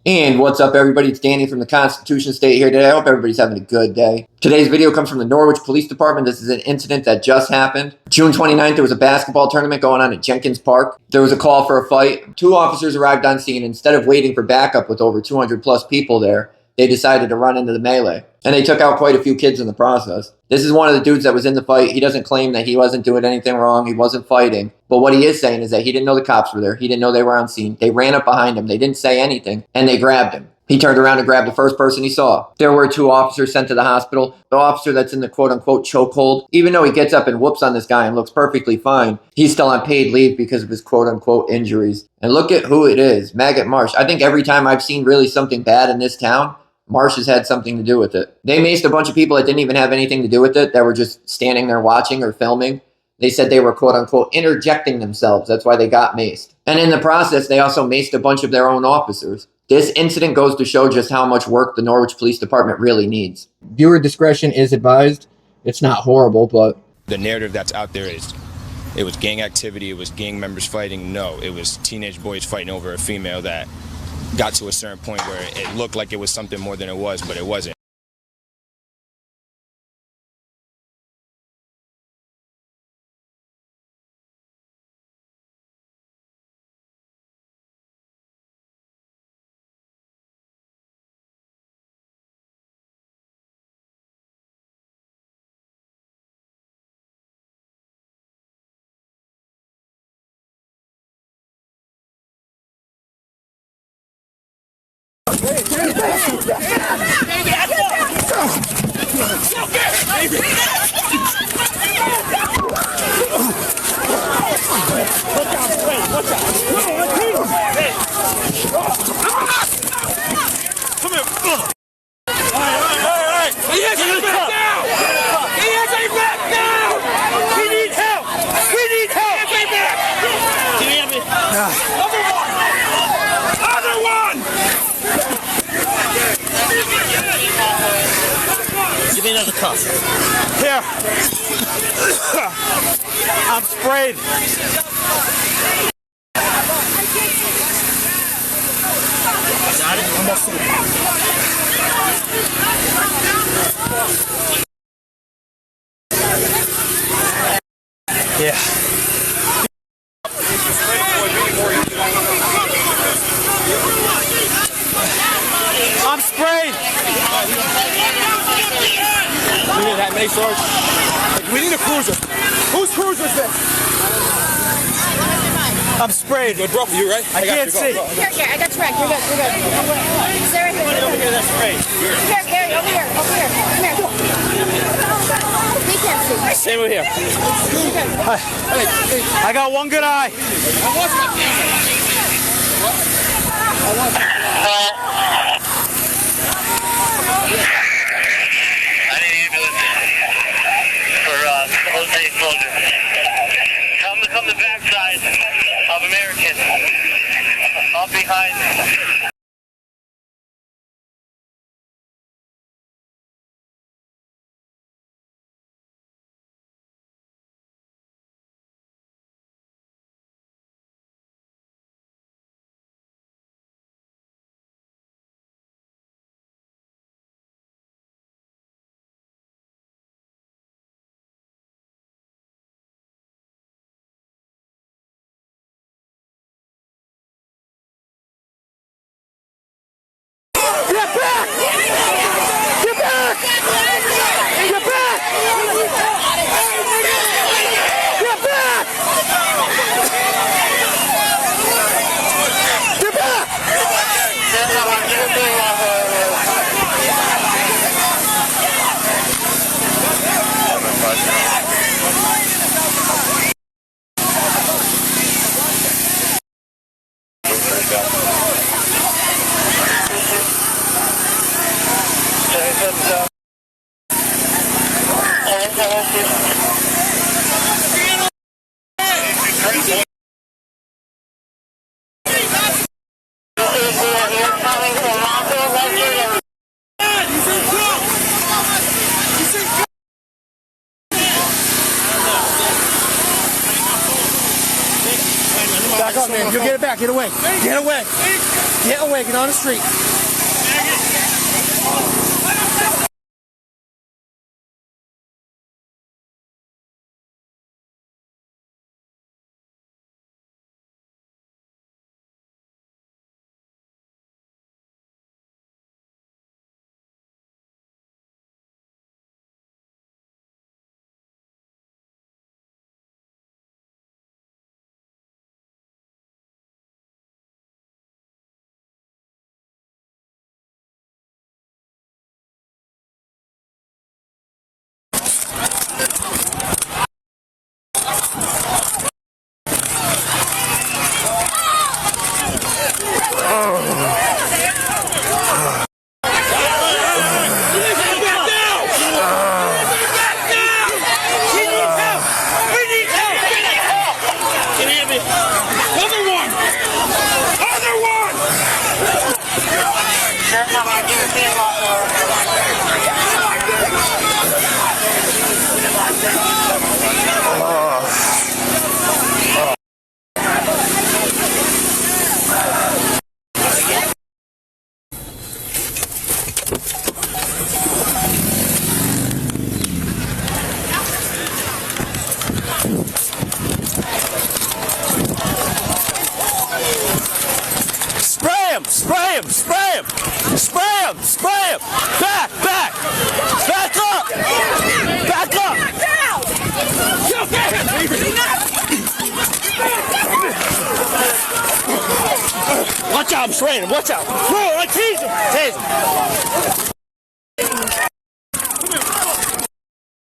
And what's up, everybody? It's Danny from the Constitution State here today. I hope everybody's having a good day. Today's video comes from the Norwich Police Department. This is an incident that just happened. June 29th, there was a basketball tournament going on at Jenkins Park. There was a call for a fight. Two officers arrived on scene. Instead of waiting for backup with over 200 plus people there, they decided to run into the melee. And they took out quite a few kids in the process. This is one of the dudes that was in the fight. He doesn't claim that he wasn't doing anything wrong. He wasn't fighting. But what he is saying is that he didn't know the cops were there. He didn't know they were on scene. They ran up behind him. They didn't say anything. And they grabbed him. He turned around and grabbed the first person he saw. There were two officers sent to the hospital. The officer that's in the quote-unquote chokehold, even though he gets up and whoops on this guy and looks perfectly fine, he's still on paid leave because of his quote-unquote injuries. And look at who it is, Maggot Marsh. I think every time I've seen really something bad in this town, Marsh has had something to do with it. They maced a bunch of people that didn't even have anything to do with it, that were just standing there watching or filming. They said they were, quote-unquote, interjecting themselves. That's why they got maced. And in the process, they also maced a bunch of their own officers. This incident goes to show just how much work the Norwich Police Department really needs. Viewer discretion is advised. It's not horrible, but... The narrative that's out there is it was gang activity, it was gang members fighting. No, it was teenage boys fighting over a female that got to a certain point where it looked like it was something more than it was, but it wasn't. Give me another cup. Here. I'm sprayed. Got it? Almost. Yeah. I'm sprayed. We need that many swords. We need a cruiser. Whose cruiser is this? I'm sprayed. Good, bro. You right? I can't see. Here, I got you back. You're good. You're good. Is there anything Over here, that's sprayed. Here, Gary, over here. Over here. Come here. We can't see. Same over here. I got one good eye. Come the backside of American, up behind. Get back! Get back! Get back! Get back! Get Back up, man. You'll get it back. Get away. Get away. Get away, get on the street. Spray him! Spray him! Spray him! Spray him! Spray him! Back! Back! Back up! Back up! Watch out! I'm spraying him! Watch out! Whoa! I tease him! Tase him!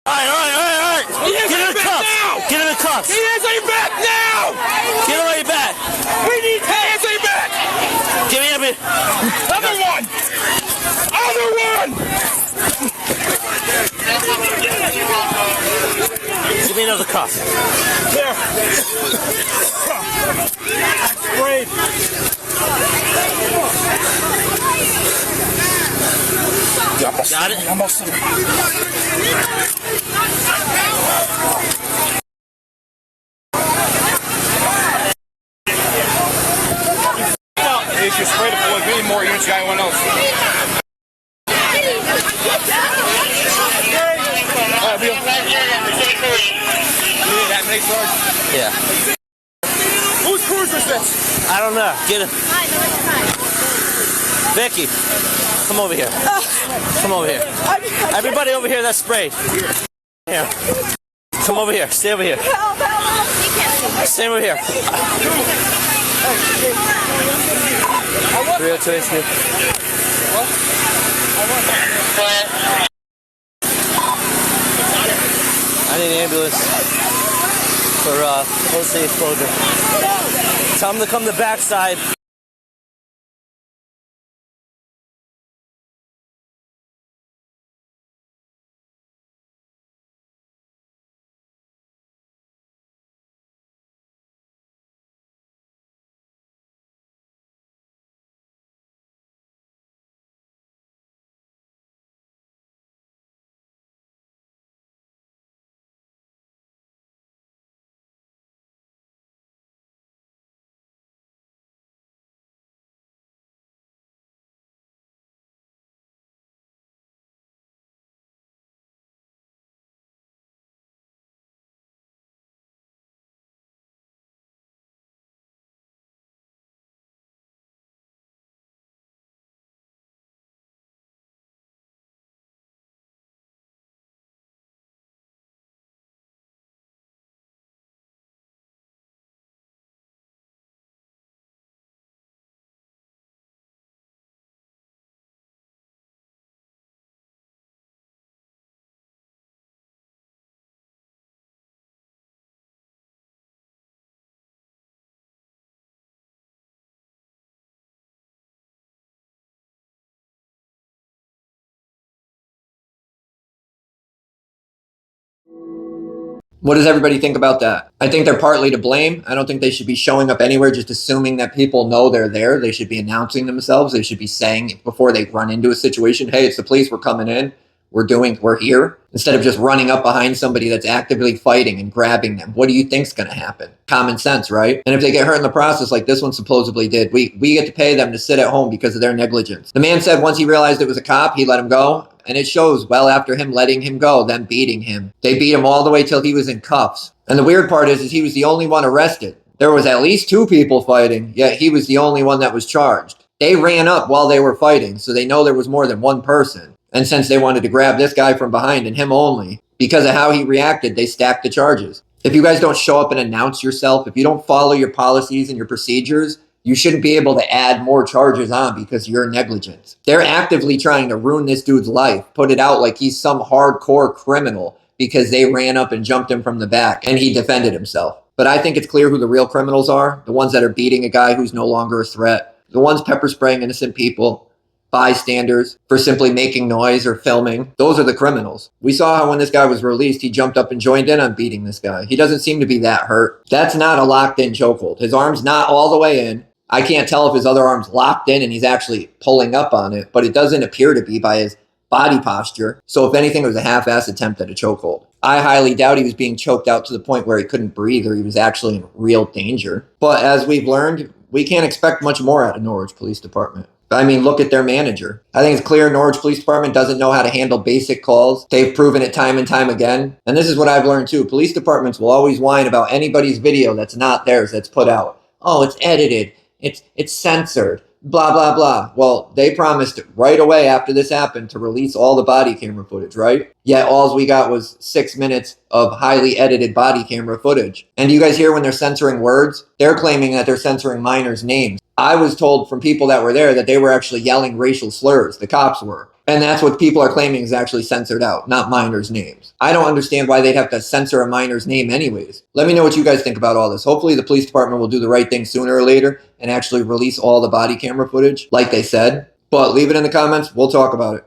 Alright! Get in the cuffs! Get in the cuffs! Get hands on your back now! Get on your back! We need hands on your back! Give me a bit. Other one! Other one! Give me another cuff. There. Great. Got it? Almost. If you spray the boy, we need more units than anyone else. Yeah. Whose cruiser is this? I don't know. Get it. Vicky, come over here. Come over here. Everybody over here that's sprayed. Here. Come over here. Stay over here. Stay over here. 302. I need an ambulance for close exposure. Tell them to come the backside. What does everybody think about that? I think they're partly to blame. I don't think they should be showing up anywhere just assuming that people know they're there. They should be announcing themselves. They should be saying before they run into a situation, hey, it's the police, we're coming in. we're here, instead of just running up behind somebody that's actively fighting and grabbing them. What do you think's going to happen? Common sense, right? And if they get hurt in the process like this one supposedly did, we get to pay them to sit at home because of their negligence. The man said once he realized it was a cop, he let him go. And it shows well after him letting him go, them beating him. They beat him all the way till he was in cuffs. And the weird part is he was the only one arrested. There was at least 2 people fighting, yet he was the only one that was charged. They ran up while they were fighting, so they know there was more than one person. And since they wanted to grab this guy from behind and him only, because of how he reacted, they stacked the charges. If you guys don't show up and announce yourself, if you don't follow your policies and your procedures, you shouldn't be able to add more charges on because of your negligence. They're actively trying to ruin this dude's life, put it out like he's some hardcore criminal because they ran up and jumped him from the back and he defended himself. But I think it's clear who the real criminals are, the ones that are beating a guy who's no longer a threat, the ones pepper spraying innocent people, bystanders for simply making noise or filming. Those are the criminals. We saw how when this guy was released, he jumped up and joined in on beating this guy. He doesn't seem to be that hurt. That's not a locked in chokehold. His arm's not all the way in. I can't tell if his other arm's locked in and he's actually pulling up on it, but it doesn't appear to be by his body posture. So if anything, it was a half-ass attempt at a chokehold. I highly doubt he was being choked out to the point where he couldn't breathe or he was actually in real danger. But as we've learned, we can't expect much more out of Norwich Police Department. I mean, look at their manager. I think it's clear Norwich Police Department doesn't know how to handle basic calls. They've proven it time and time again. And this is what I've learned too. Police departments will always whine about anybody's video that's not theirs that's put out. Oh, it's edited. It's censored. Blah, blah, blah. Well, they promised right away after this happened to release all the body camera footage, right? Yet all we got was 6 minutes of highly edited body camera footage. And do you guys hear when they're censoring words? They're claiming that they're censoring minors' names. I was told from people that were there that they were actually yelling racial slurs. The cops were. And that's what people are claiming is actually censored out, not minors' names. I don't understand why they'd have to censor a minor's name anyways. Let me know what you guys think about all this. Hopefully the police department will do the right thing sooner or later and actually release all the body camera footage like they said. But leave it in the comments. We'll talk about it.